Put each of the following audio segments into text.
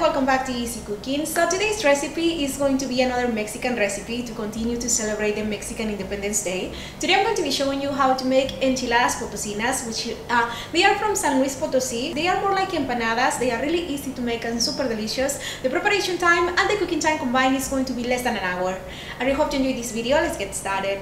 Welcome back to Easy Cooking. So today's recipe is going to be another Mexican recipe to continue to celebrate the Mexican Independence Day. Today I'm going to be showing you how to make Enchiladas Potosinas, which they are from San Luis Potosi. They are more like empanadas. They are really easy to make and super delicious. The preparation time and the cooking time combined is going to be less than an hour. I really hope you enjoyed this video. Let's get started.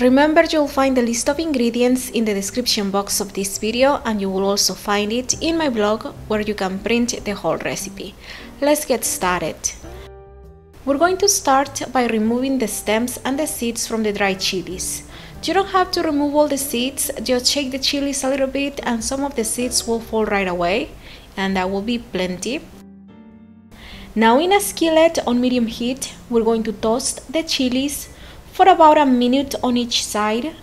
Remember, you'll find the list of ingredients in the description box of this video, and you will also find it in my blog where you can print the whole recipe. Let's get started. We're going to start by removing the stems and the seeds from the dried chilies. You don't have to remove all the seeds, just shake the chilies a little bit and some of the seeds will fall right away, and that will be plenty. Now in a skillet on medium heat, we're going to toast the chilies for about a minute on each side.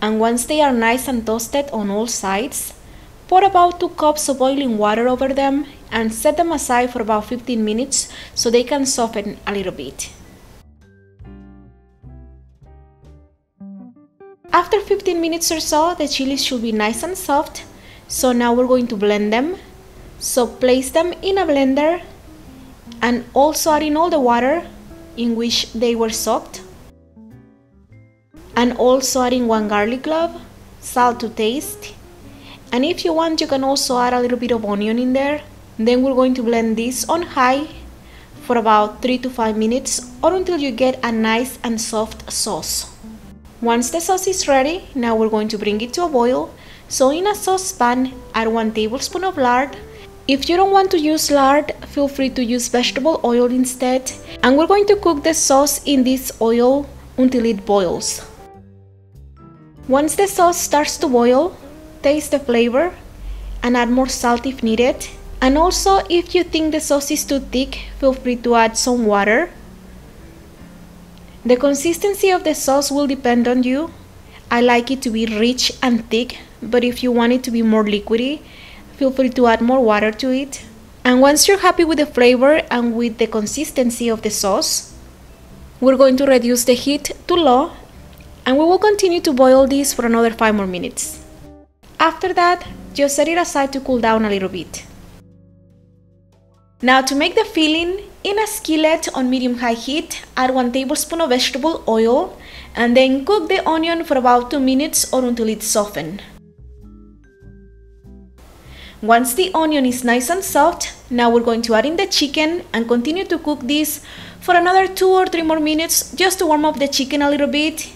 And once they are nice and toasted on all sides, pour about 2 cups of boiling water over them and set them aside for about 15 minutes so they can soften a little bit. After 15 minutes or so, the chilies should be nice and soft, so now we're going to blend them. So place them in a blender and also add in all the water in which they were soaked, and also adding 1 garlic clove, salt to taste, and if you want you can also add a little bit of onion in there. Then we're going to blend this on high for about 3 to 5 minutes or until you get a nice and soft sauce. Once the sauce is ready, now we're going to bring it to a boil. So in a saucepan, add 1 tablespoon of lard. If you don't want to use lard, feel free to use vegetable oil instead. And we're going to cook the sauce in this oil until it boils. Once the sauce starts to boil, taste the flavor and add more salt if needed. And also, if you think the sauce is too thick, feel free to add some water. The consistency of the sauce will depend on you. I like it to be rich and thick, but if you want it to be more liquidy, feel free to add more water to it. And once you're happy with the flavor and with the consistency of the sauce, we're going to reduce the heat to low and we will continue to boil this for another 5 more minutes. After that, just set it aside to cool down a little bit. Now to make the filling, in a skillet on medium-high heat, add 1 tablespoon of vegetable oil and then cook the onion for about 2 minutes or until it's softened. Once the onion is nice and soft, now we're going to add in the chicken and continue to cook this for another 2 or 3 more minutes just to warm up the chicken a little bit.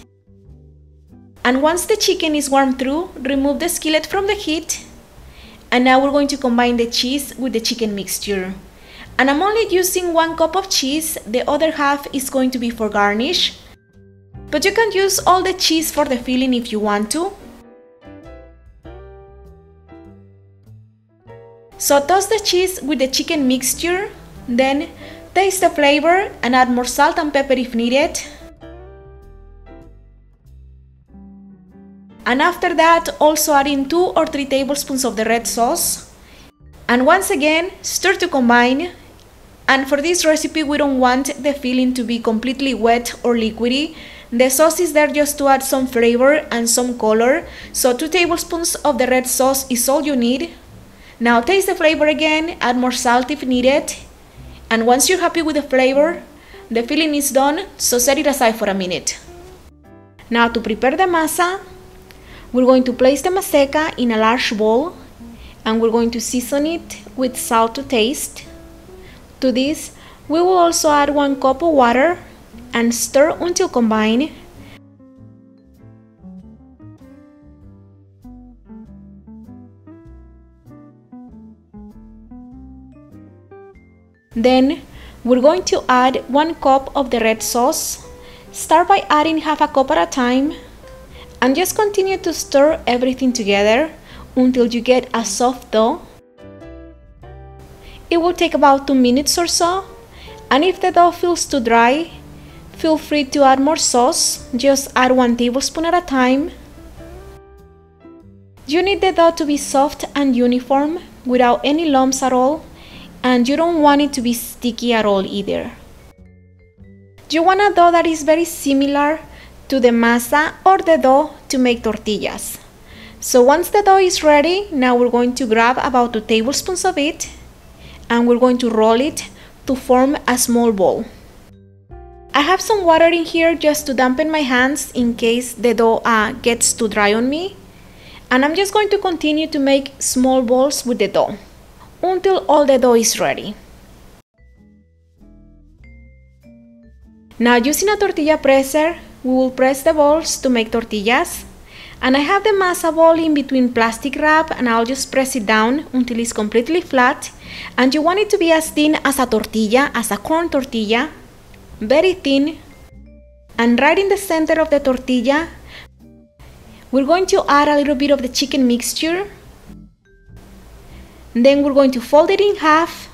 And once the chicken is warmed through, remove the skillet from the heat. And now we're going to combine the cheese with the chicken mixture. And I'm only using 1 cup of cheese, the other half is going to be for garnish. But you can use all the cheese for the filling if you want to. So toast the cheese with the chicken mixture, then taste the flavor and add more salt and pepper if needed. And after that, also add in 2 or 3 tablespoons of the red sauce. And once again, stir to combine. And for this recipe, we don't want the filling to be completely wet or liquidy. The sauce is there just to add some flavor and some color. So 2 tablespoons of the red sauce is all you need. Now taste the flavor again, add more salt if needed. And once you're happy with the flavor, the filling is done, so set it aside for a minute. Now to prepare the masa, we're going to place the maseca in a large bowl and we're going to season it with salt to taste. To this, we will also add 1 cup of water and stir until combined. Then we're going to add 1 cup of the red sauce. Start by adding half a cup at a time and just continue to stir everything together until you get a soft dough. It will take about 2 minutes or so, and if the dough feels too dry, feel free to add more sauce. Just add 1 tablespoon at a time. You need the dough to be soft and uniform without any lumps at all, and you don't want it to be sticky at all either. You want a dough that is very similar to the masa or the dough to make tortillas. So once the dough is ready, now we're going to grab about 2 tablespoons of it and we're going to roll it to form a small ball. I have some water in here just to dampen my hands in case the dough gets too dry on me. And I'm just going to continue to make small balls with the dough until all the dough is ready. Now using a tortilla presser, we will press the balls to make tortillas. And I have the masa ball in between plastic wrap and I'll just press it down until it's completely flat. And you want it to be as thin as a tortilla, as a corn tortilla, very thin. And right in the center of the tortilla, we're going to add a little bit of the chicken mixture. Then we're going to fold it in half,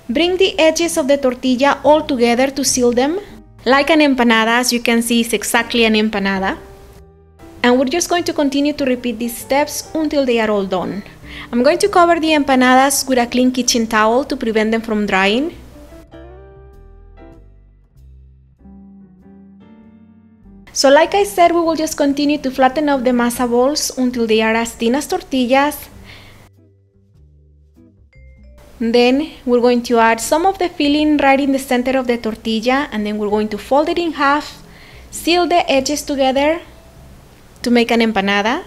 bring the edges of the tortilla all together to seal them. Like an empanada, as you can see, it's exactly an empanada. And we're just going to continue to repeat these steps until they are all done. I'm going to cover the empanadas with a clean kitchen towel to prevent them from drying. So like I said, we will just continue to flatten up the masa balls until they are as thin as tortillas. Then we're going to add some of the filling right in the center of the tortilla and then we're going to fold it in half, seal the edges together to make an empanada.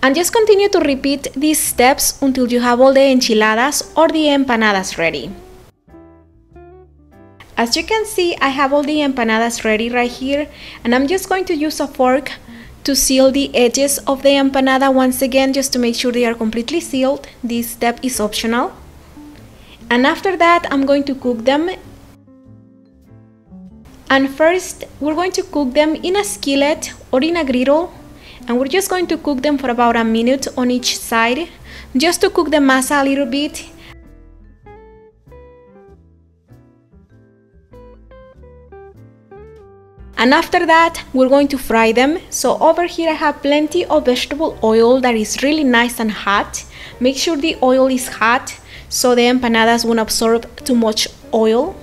And just continue to repeat these steps until you have all the enchiladas or the empanadas ready. As you can see, I have all the empanadas ready right here and I'm just going to use a fork to seal the edges of the empanada once again just to make sure they are completely sealed. This step is optional. And after that, I'm going to cook them. And first, we're going to cook them in a skillet or in a griddle. And we're just going to cook them for about a minute on each side, just to cook the masa a little bit. And after that, we're going to fry them. So over here I have plenty of vegetable oil that is really nice and hot. Make sure the oil is hot so the empanadas won't absorb too much oil.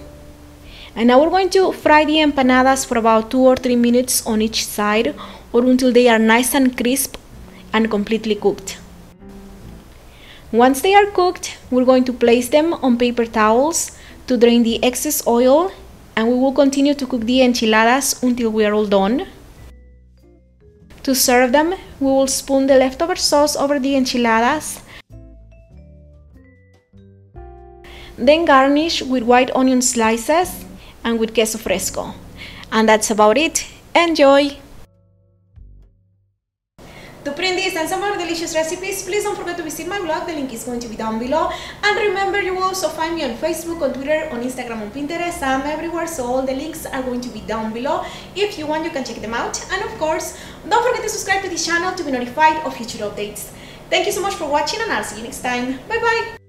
And now we're going to fry the empanadas for about 2 or 3 minutes on each side or until they are nice and crisp and completely cooked. Once they are cooked, we're going to place them on paper towels to drain the excess oil and we will continue to cook the enchiladas until we are all done. To serve them, we will spoon the leftover sauce over the enchiladas. Then garnish with white onion slices and with queso fresco. And that's about it. Enjoy! To print these and some more delicious recipes, please don't forget to visit my blog. The link is going to be down below. And remember, you will also find me on Facebook, on Twitter, on Instagram, on Pinterest. I'm everywhere, so all the links are going to be down below. If you want, you can check them out. And of course, don't forget to subscribe to this channel to be notified of future updates. Thank you so much for watching and I'll see you next time. Bye bye!